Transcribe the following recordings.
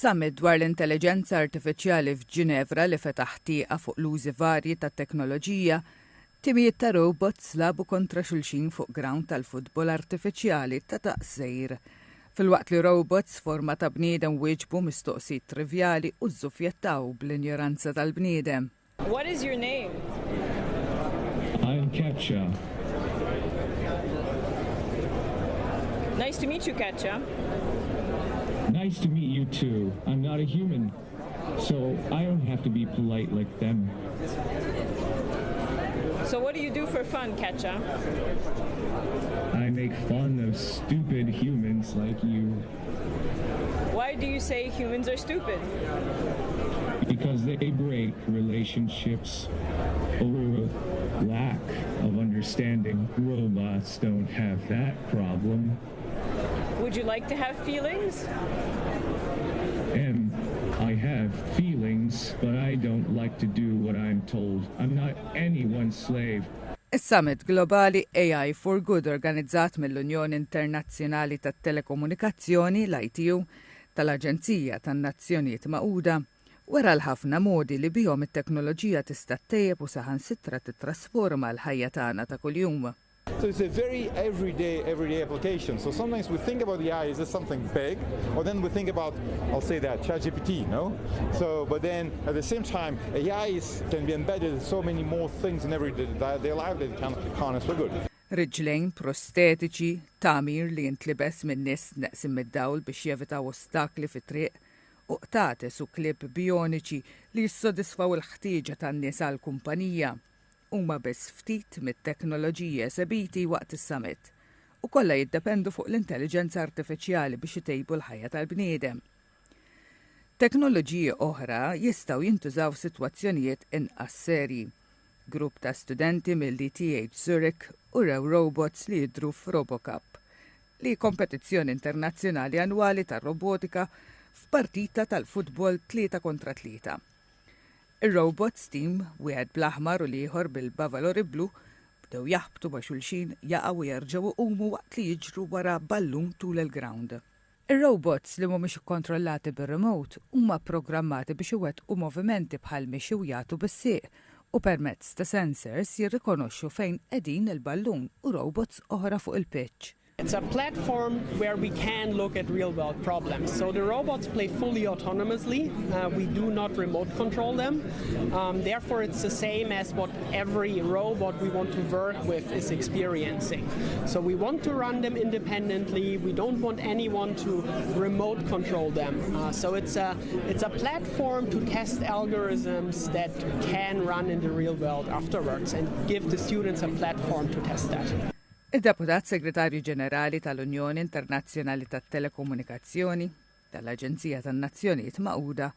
Is-summit dwar l-intelligenza artifiċjali f'Ġinevra li fetaħ tieqa fuq l-użi varji tat-teknoloġija, timijiet ta' robots labu kontra xulxin fuq ground tal-futbol artifiċjali ta' taqsejr. Fil-waqt li robots forma ta' bniedem wieġbu mistoqsijiet trivjali u żżufjettaw bl-injoranza tal-bniedem. What is your name? I'm Katja. Nice to meet you, Katja. Nice to meet you too. I'm not a human, so I don't have to be polite like them. So what do you do for fun, Katja? I make fun of stupid humans like you. Why do you say humans are stupid? Because they break relationships over lack of understanding. Robots don't have that problem. Would you like to have feelings? I have feelings, but I don't like to do what I'm told. I'm not anyone's slave. Is-Summit Globali AI for Good organizzat mill-Unjoni Internazzjonali tat-Telekomunikazzjoni l-ITU tal-Aġenzija tan-Nazzjonijiet Magħquda wera l-ħafna modi li bihom it-teknoloġija tista' ttejjeb u saħansitra titrasforma l-ħajja tagħna ta' kuljum. So it's a very everyday application. So sometimes we think about AI as something big, or then we think about, I'll say that, ChatGPT, no? So, but then at the same time, AI can be embedded in so many more things in everyday life that it can harness for good. Riġlejn prostetiċi, tamir li jintlibes minn nies neqsim mid-dawl biex jevitaw ostakli fit-triq, u qtates u klib bioniċi li jissodisfaw il-ħtieġa tan-nies għall-kumpanija. Huma biss ftit mit-teknoloġija sebiti waqt is-summit u kollha jiddependu fuq l-intelligenza artifiċjali biex itejbu l-ħajja tal-bniedem. Teknoloġiji oħra jistgħu jintużaw f'sitwazzjonijiet inqas serji. Grupp ta' studenti mill-Ep15 Ewreka urew robots li jidhru f'RoboCup, li kompetizzjoni internazzjonali annwali tar-robotika f'partita tal-futbol 3 kontra 3. Ir-robots team wieħed bl-aħmar u ieħor bil-Bavalo Riblu bdew jaħbtu ma' xulxin jaqgħu jerġgħu jqumu waqt li jiġru wara ballun tul il-ground. Ir-robots li mhumiex ikkontrollati bir-remote huma programmati biex iwettqu movimenti bħal mixi u jagħtu bis-sieq u permezz ta' sensors jirrikonoxxu fejn qegħdin il-ballun u robots oħra fuq il-pitch. It's a platform where we can look at real-world problems. So the robots play fully autonomously. We do not remote control them. Therefore, it's the same as what every robot we want to work with is experiencing. So we want to run them independently. We don't want anyone to remote control them. So it's a platform to test algorithms that can run in the real world afterwards and give the students a platform to test that. Id-Deputat Segretarju Ġenerali tal-Unjoni Internazzjonali tat-Telekomunikazzjoni tal-Aġenzija tan-Nazzjonijiet Magħquda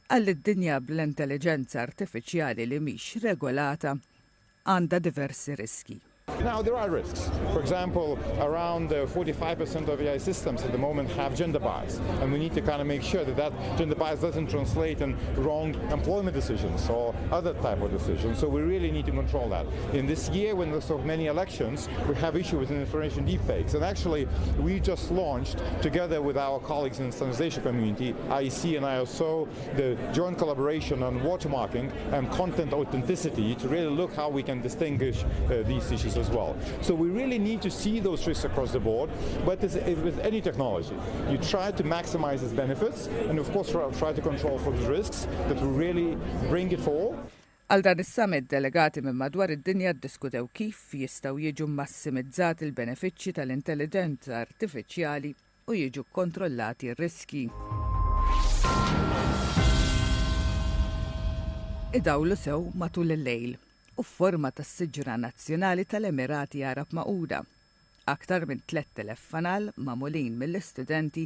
għall id-dinja bl-intelligenza artifiċjali li mhix regolata għandha diversi riski. Now, there are risks. For example, around 45% of AI systems at the moment have gender bias, and we need to kind of make sure that that gender bias doesn't translate in wrong employment decisions or other type of decisions. So we really need to control that. In this year, when there's so many elections, we have issues with information deepfakes. And actually, we just launched, together with our colleagues in the standardization community, IEC and ISO, the joint collaboration on watermarking and content authenticity to really look how we can distinguish these issues as well. So we really need to see those risks across the board, but with any technology, you try to maximize its benefits and of course try to control for the risks that will really bring it for all. Għal dan is-summit delegati minn madwar id-dinja ddiskutew kif jistgħu jiġu massimizzati l-benefiċċji tal-intelligenza artifiċjali u jiġu kontrollati r-riski. Idawlu sew matul il-lejl u f'forma tas-Siġra Nazzjonali tal-Emirati Arab Magħquda. Aktar minn 3,000 fanal magħmulin mill-istudenti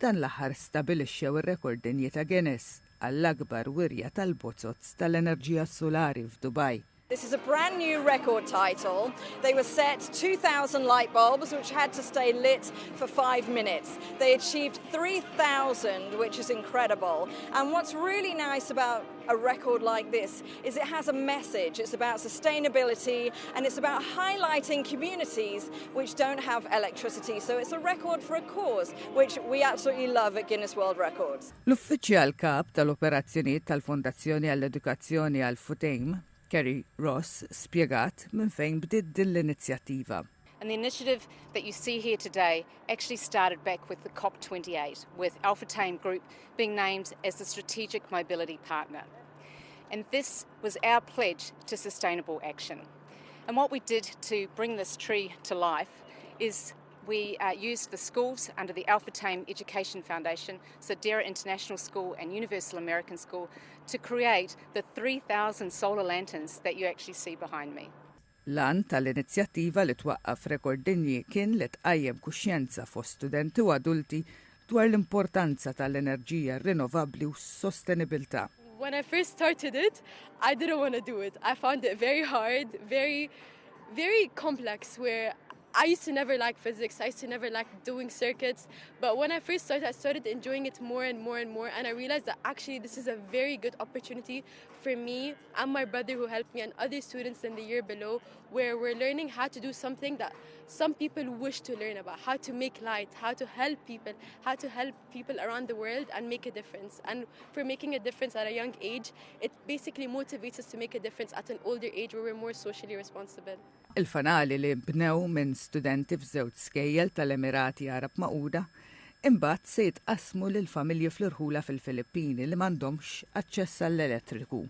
dan l-aħħar stabilixxew ir-rekordinji ta' Guinness għall-akbar wirja tal-bozzozz tal-enerġija solari f'Dubai. This is a brand new record title. They were set 2,000 light bulbs, which had to stay lit for 5 minutes. They achieved 3,000, which is incredible. And what's really nice about a record like this is it has a message. It's about sustainability and it's about highlighting communities which don't have electricity. So it's a record for a cause, which we absolutely love at Guinness World Records. L-uffiċjal kap tal-operazzjonijiet tal-Fondazzjoni għall-Edukazzjoni għall-Futejm, Kerry Ross, spiegat minn fejn bdiet din l-inizjattiva. And the initiative that you see here today actually started back with the COP28, with Alpha Tame Group being named as the strategic mobility partner. And this was our pledge to sustainable action. And what we did to bring this tree to life is we used the schools under the Alpha Tame Education Foundation, so Dera International School and Universal American School, to create the 3,000 solar lanterns that you actually see behind me. Lan tal-inizjattiva li twaqqaf rekord dinji kien li tqajjem kuxjenza fost studenti u adulti dwar l-importanza tal-enerġija rinnovabbli u s-sostenibilità. When I first started it, I didn't want to do it. I found it very hard, very complex, where I used to never like physics, I used to never like doing circuits, but when I first started, I started enjoying it more and more and more, and I realized that actually this is a very good opportunity for me and my brother who helped me and other students in the year below, where we're learning how to do something that some people wish to learn about, how to make light, how to help people around the world and make a difference. And for making a difference at a young age, it basically motivates us to make a difference at an older age where we're more socially responsible. Il-fanali li bnew minn studenti f'żewġ skejjel tal-Emirati Arab Magħquda imbagħad se jitqasmu lil familji fl-irħula fil-Filippini li m'għandhomx aċċess għall-elettriku.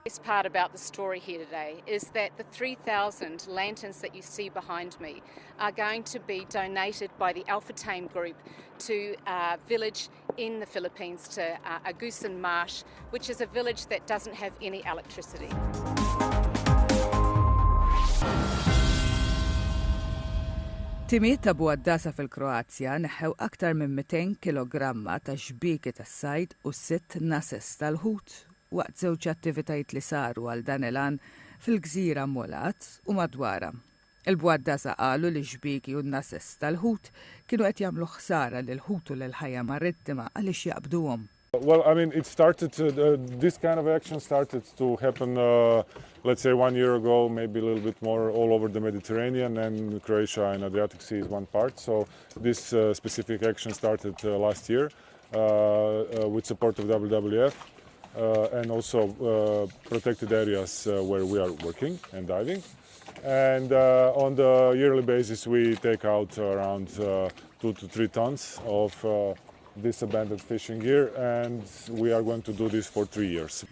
The best part about the story here today is that the 3,000 lanterns that you see behind me are going to be donated by the Alpha Tame Group to a village in the Philippines, to Agusan Marsh, which is a village that doesn't have any electricity. Timiet ta' Buaddasa fil-Kroazja neħħew aktar minn 200 kilogramma ta' xbieki tas-sajd u 6 nases tal-ħut waqt żewġ attivitajiet li saru għal dan il-għan fil-gżira Molat u madwara. Il-Buaddasa qalu li xbieki u n-nases tal-ħut kienu qed jagħmlu ħsara lil ħut u lil-ħajja marittima għaliex jaqbduhom. Well, I mean, it started, this kind of action started to happen, let's say 1 year ago, maybe a little bit more, all over the Mediterranean, and Croatia and Adriatic Sea is one part. So this specific action started last year with support of WWF and also protected areas where we are working and diving. And on the yearly basis, we take out around 2 to 3 tons of this abandoned fishing gear, and we are going to do this for 3 years.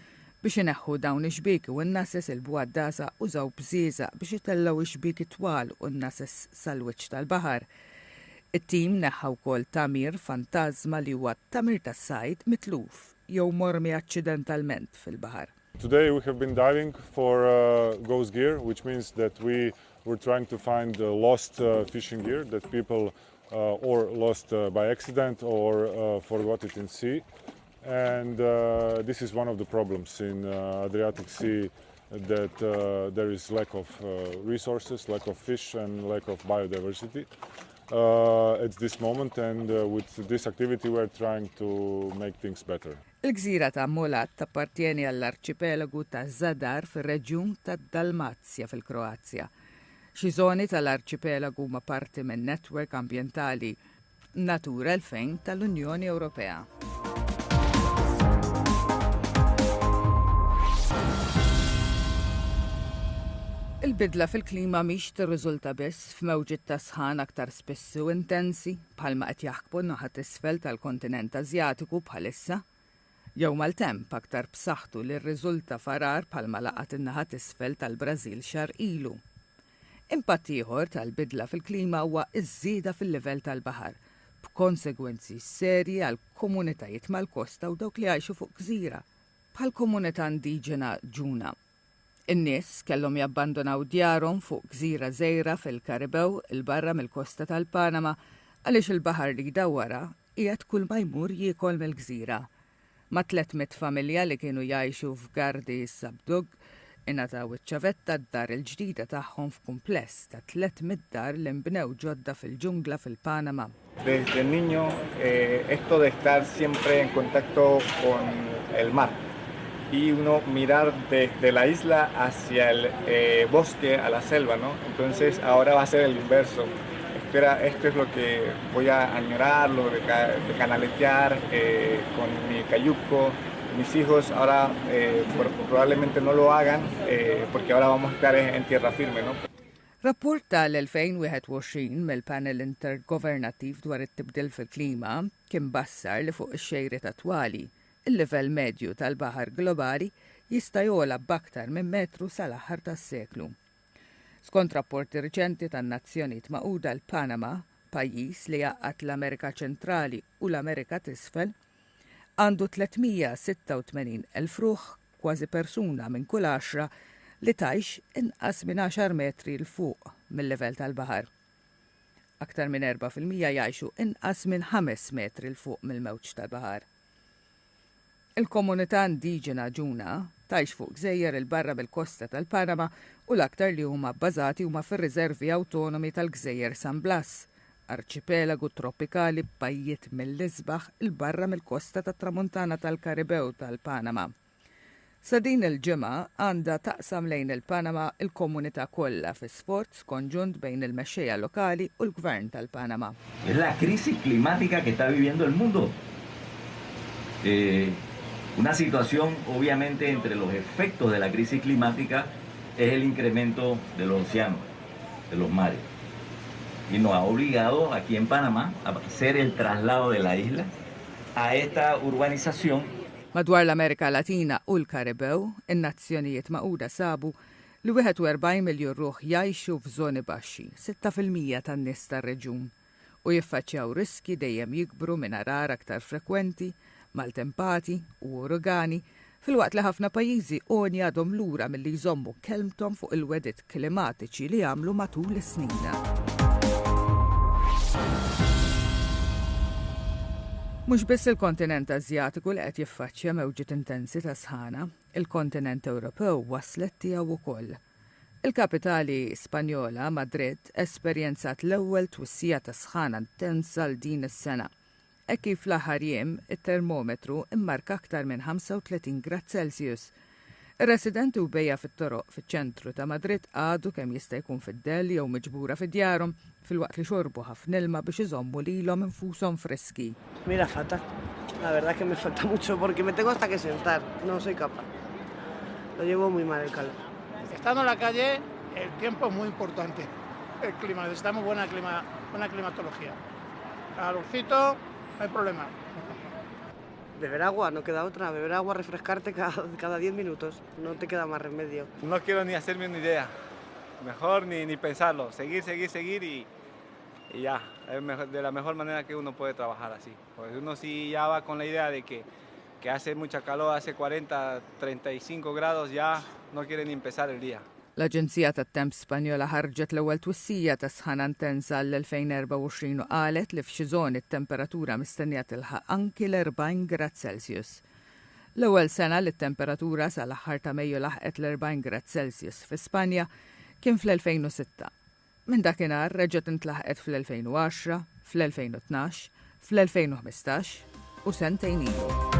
Biex ineħħu dawn ix-xbieki u n-nases il-Buaddasa użaw bżieza biex itellgħu ix-xbieki twal u n-nases sal-wiċċ tal-baħar. It-tim neħħa wkoll tamir fantażma li huwa tamir tas-sajd mitluf jew mormi accidentalment fil-baħar. Today we have been diving for ghost gear, which means that we were trying to find lost fishing gear that people or lost by accident or forgot it in sea. And this is one of the problems in Adriatic Sea, that there is lack of resources, lack of fish and lack of biodiversity at this moment, and with this activity we're trying to make things better. Il-gżira ta' Molat tappartieni għall-arċipelagu ta' Zadar fir-reġjun tad-Dalmazja fil-Kroazja. Xi żoni tal-arċipelagu ma' parti minn netwerk ambjentali Natura 2000 tal-Unjoni Ewropea. Il-bidla fil-klima mhix tirriżulta biss f'mewġiet ta' sħan aktar spessi u intensi bħalma qed jaħkbu n-naħa t'isfel tal-kontinent Asjatiku bħalissa, jew mal-temp aktar b'saħħtu li rriżulta farar bħalma laqat in-naħa t'isfel tal-Brażil xahar ilu. Impatt ieħor tal-bidla fil-klima huwa ż-żieda fil-livell tal-baħar b'konsegwenzi serji għal komunitajiet mal-kosta u dawk li jgħixu fuq gżira bħal komunità indiġena Ġuna. In-nies kellhom jabbandonaw djarhom fuq gżira żgħira fil-Karibew il-barra mill-kosta tal-Panama għaliex il-baħar li jdawwara qiegħed kull ma jmur jiekol mill-gżira. Ma' 300 familja li kienu jgħixu f'Gardi Sabdug Ingħataw iċ-ċavetta d-dar il-ġdida tagħhom f'kumpless ta' 300 dar li nbnew ġodda fil-ġungla fil-Panama. Desde niño, esto de estar siempre en contacto con el mar y uno mirar desde la isla hacia el bosque, a la selva, ¿no? Entonces ahora va a ser el inverso. Esto es lo que voy a añorar, lo de canaletear con mi cayuco. Mis hijos ahora probablemente no lo hagan porque ahora vamos a estar en tierra firme, ¿no? Rapport tal-2021 mill-panel intergovernattiv dwar it-tibdil fil-klima kien bassar li fuq ix-xejriet attwali il-livell medju tal-baħar globali jista' jogħla b'aktar minn metru sal-aħħar tas-seklu. Skont rapporti riċenti tan-Nazzjonijiet Magħquda l-Panama, pajjiż li jaqgħad l-Amerika ċentrali u l-Amerika t'isfel, għandu 386,000 ruħ, kważi persuna minn kull 10 li tgħix inqas minn 10 metri l fuq mill-livell tal-baħar. Aktar minn 4% jgħixu inqas minn 5 metri l fuq mill-mewġ tal-baħar. Il-komunità indiġena ġuna tgħix fuq gżejjer il-barra bil-kosta tal-Panama u l-aktar li huma bbażati huma fir-riservi awtonomi tal-Gżejjer San Blas, arċipelagu tropikali b'pajjiet mill-isbaħ il-barra mill-kosta tat-tramuntana tal-Karibew tal-Panama. Sa din il-ġimgħa għandha taqsam lejn il-Panama il-komunità kollha fi sforz konġunt bejn il-mexxejja lokali u l-Gvern tal-Panama. Es la crisis climática que está viviendo el mundo. Una situación, obviamente, entre los efectos de la crisis climática es el incremento de los océanos, de los mares. Y nos ha obligado aquí en Panamá a hacer el traslado de la isla a esta urbanización. Madwar l-Amerika Latina u l-Karibew, in-Nazzjonijiet Magħquda sabu li 41 miljun ruħ jgħixu f'żoni baxxi, 6% tan-nies tar-reġjun, u jiffaċċjaw riski dejjem jikbru minn arar aktar frekwenti, maltempati u uragani, fil-waqt li ħafna pajjiżi għoni għadhom lura milli jżommu kelmthom fuq il-wedit klimatiċi li għamlu matul is-snin. Mhux biss il-kontinent Asjatiku li qed jiffaċċja mewġiet intensi ta' sħana, il-kontinent Ewropew waslet tiegħu wkoll. Il-kapitali Spanjola, Madrid, esperjenzat l-ewwel twissija ta' sħana intensa l din is-sena. E kif fl-aħħar jiem it-termometru immarka aktar minn 35 grad Celsius. Ir-residenti u bejja fit-toroq fiċ-ċentru ta' Madrid għadu kemm jista' jkun fid-del jew miġbura fid-djarhom fil-waqt li xorbu ħafna ilma biex iżommu lilhom infushom freski. Mira, fatal. La verdad que me falta mucho porque me tengo hasta que sentar. No soy capaz. Lo llevo muy mal el calor. Estando en la calle, el tiempo es muy importante. El clima, necesitamos buena climatología. Calorcito, no hay problema. Beber agua, no queda otra. Beber agua, refrescarte cada 10 minutos. No te queda más remedio. No quiero ni hacerme una idea. Mejor ni pensarlo. Seguir y ya. Es de la mejor manera que uno puede trabajar así. Pues uno sí ya va con la idea de que hace mucha calor, hace 40, 35 grados, ya no quiere ni empezar el día. L-Aġenzija tat-Temp Spanjola ħarġet l-ewwel twissija ta' sħana intensa l-2024 u qalet li f'xi żoni t-temperatura mistennija tilħaq anki l-40 grad Celsius. L-ewwel sena li t-temperatura sal-aħħar ta' Mejju laħqet l-40 grad Celsius fi Spanja kien fl-2006. Minn dakinhar reġgħet intlaħqet fl-2010, fl-2012, fl-2015 u sentejn ilu.